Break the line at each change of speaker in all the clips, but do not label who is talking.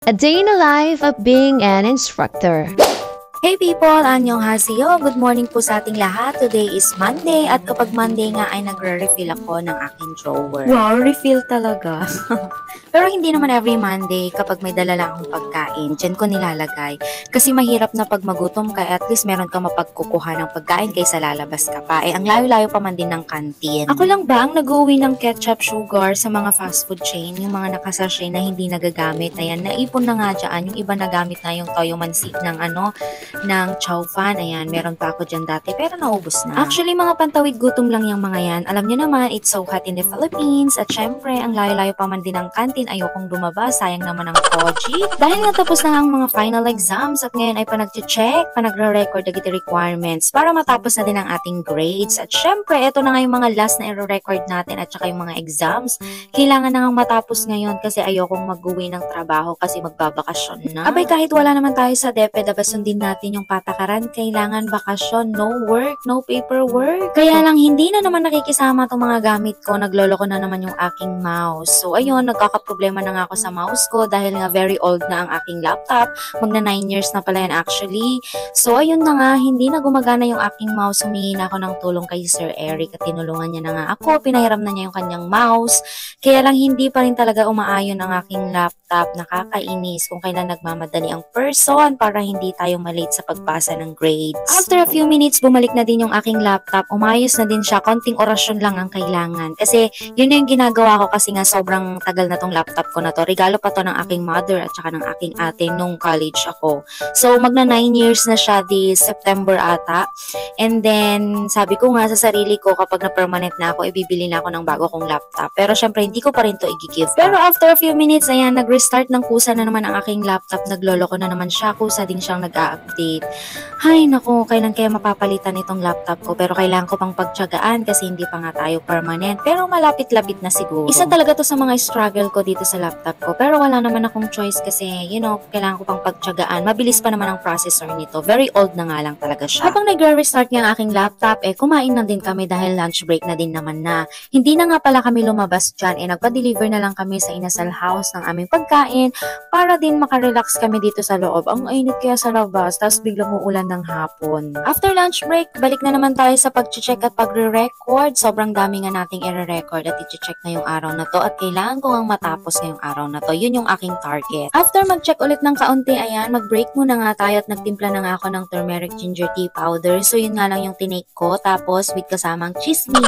A day in the life of being an instructor.
Hey people! Annyeonghaseyo! Good morning po sa ating lahat. Today is Monday at kapag Monday nga ay nagre-refill ako ng aking drawer. Wow, refill talaga. Pero hindi naman every Monday kapag may dala lang akong pagkain. Diyan ko nilalagay. Kasi mahirap na pag magutom ka at least meron ka mapagkukuha ng pagkain kaysa lalabas ka pa. Ang layo-layo pa man din ng canteen. Ako lang ba ang nag-uwi ng ketchup, sugar sa mga fast food chain? Yung mga nakasashay na hindi nagagamit. Ayan, naipon na nga dyan. Yung iba nagamit na yung toyo mansi ng chow fan. Ayan, meron pa ako dyan dati pero naubos na. Actually, mga pantawid gutom lang yung mga yan. Alam nyo naman, it's so hot in the Philippines. At syempre, ang layo-layo pa man din ng canteen. Ayokong lumabas. Sayang naman ang koji. Dahil nga tapos na ang mga final exams at ngayon ay panag-check, panagre-record agad requirements para matapos na din ang ating grades. At syempre, ito na nga yung mga last na i-record natin at saka yung mga exams. Kailangan na nga matapos ngayon kasi ayokong mag-uwi ng trabaho kasi magbabakasyon na. Abay, kahit wala naman tayo sa DepEd, sundin natin yung patakaran. Kailangan bakasyon, no work, no paperwork. Kaya lang hindi na naman nakikisama itong mga gamit ko. Nagloloko na naman yung aking mouse. So ayun, nagkakaproblema na nga ako sa mouse ko dahil nga very old na ang aking laptop. Magna 9 years na pala yan actually. So ayun na nga, hindi na gumagana yung aking mouse. Humingi na ako ng tulong kay Sir Eric at tinulungan niya na nga ako. Pinahiram na niya yung kanyang mouse. Kaya lang hindi pa rin talaga umaayon ang aking laptop. Nakakainis kung kailan nagmamadali ang person para hindi tayo malate sa pagbasa ng grades. After a few minutes, bumalik na din yung aking laptop. Umayos na din siya. Konting orasyon lang ang kailangan. Kasi yun yung ginagawa ko kasi nga sobrang tagal na tong laptop ko na to. Regalo pa to ng aking mother at saka ng aking ate nung college ako. So magna 9 years na siya this September ata. And then sabi ko nga sa sarili ko kapag na permanent na ako, ibibili na ako ng bago kong laptop. Pero syempre hindi ko pa rin to i-give. Pero after a few minutes, ayan, nag-restart ng kusa na naman ang aking laptop. Nagloloko na naman siya. Kusa din siyang nag-a-update. Hay naku, kailan kaya mapapalitan itong laptop ko? Pero kailangan ko pang pagtiyagaan kasi hindi pa nga tayo permanent. Pero malapit-lapit na siguro. Isa talaga to sa mga struggle ko dito sa laptop ko. Pero wala naman akong choice kasi, you know, kailangan ko pang pagtiyagaan. Mabilis pa naman ang processor nito. Very old na nga lang talaga siya. Habang nag-restart ng aking laptop, kumain na din kami dahil lunch break na din naman na. Hindi na nga pala kami lumabas dyan. Nagpa-deliver na lang kami sa inasal house ng aming pagkain para din makarelax kami dito sa loob. Ang init kaya sa labas, tapos biglang uulan ng hapon. After lunch break, balik na naman tayo sa pag-check at pagre-record. Sobrang dami nga nating i-record at i-check na yung araw na to at kailangan ko ngang matapos ngayong araw na to. Yun yung aking target. After mag-check ulit ng kaunti, ayan, mag-break muna nga tayo at nagtimpla na nga ako ng turmeric ginger tea powder. So yun nga lang yung tinake ko. Tapos with kasamang chismis.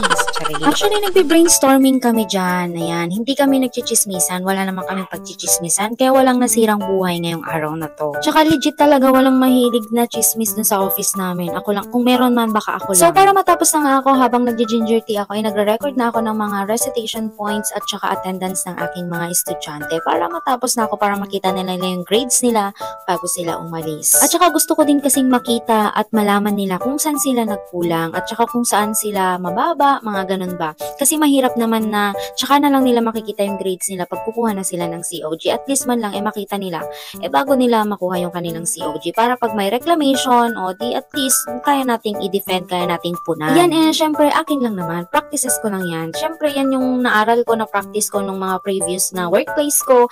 Actually, nagbe-brainstorming kami dyan. Ayan, hindi kami nagchichismisan. Wala naman kami pagchichismisan. Kaya walang nasirang buhay ngayong araw na to. Tsaka legit talaga walang mahilig na chismis dun sa office namin. Ako lang. Kung meron man, baka ako lang. So, para matapos na nga ako habang nagji-ginger tea ako, ay nagre-record na ako ng mga recitation points at tsaka attendance ng aking mga estudyante para matapos na ako para makita nila yung grades nila bago sila umalis. At tsaka gusto ko din kasing makita at malaman nila kung saan sila nagkulang at tsaka kung saan sila mababa, mga ganun ba. Kasi mahirap naman na tsaka na lang nila makikita yung grades nila pag kukuha na sila ng COG. At least man lang makita nila bago nila makuha yung kanilang COG para pag may reclamation o di at least kaya nating i-defend, kaya nating punan. Yan syempre akin lang naman. Practices ko lang yan. Syempre yan yung naaral ko na practice ko nung mga previous na workplace ko.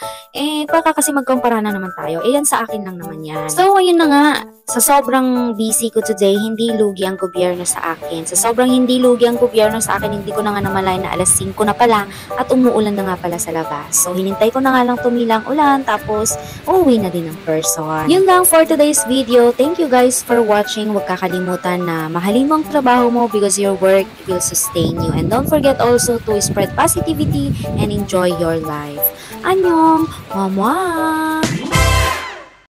Baka kasi magkumpara na naman tayo. Yan sa akin lang naman yan. So ayun na nga. Sa sobrang busy ko today, hindi lugi ang gobyerno sa akin. Sa sobrang hindi lugi ang gobyerno sa akin, hindi ko na nga namalay na alas 5 na pala at umuulan na nga pala sa labas. So, hinintay ko na nga lang tumilang ulan tapos uuwi na din ang person. Yun lang for today's video. Thank you guys for watching. Huwag kakalimutan na mahalin mo ang trabaho mo because your work will sustain you. And don't forget also to spread positivity and enjoy your life. Annyeong! Mwah!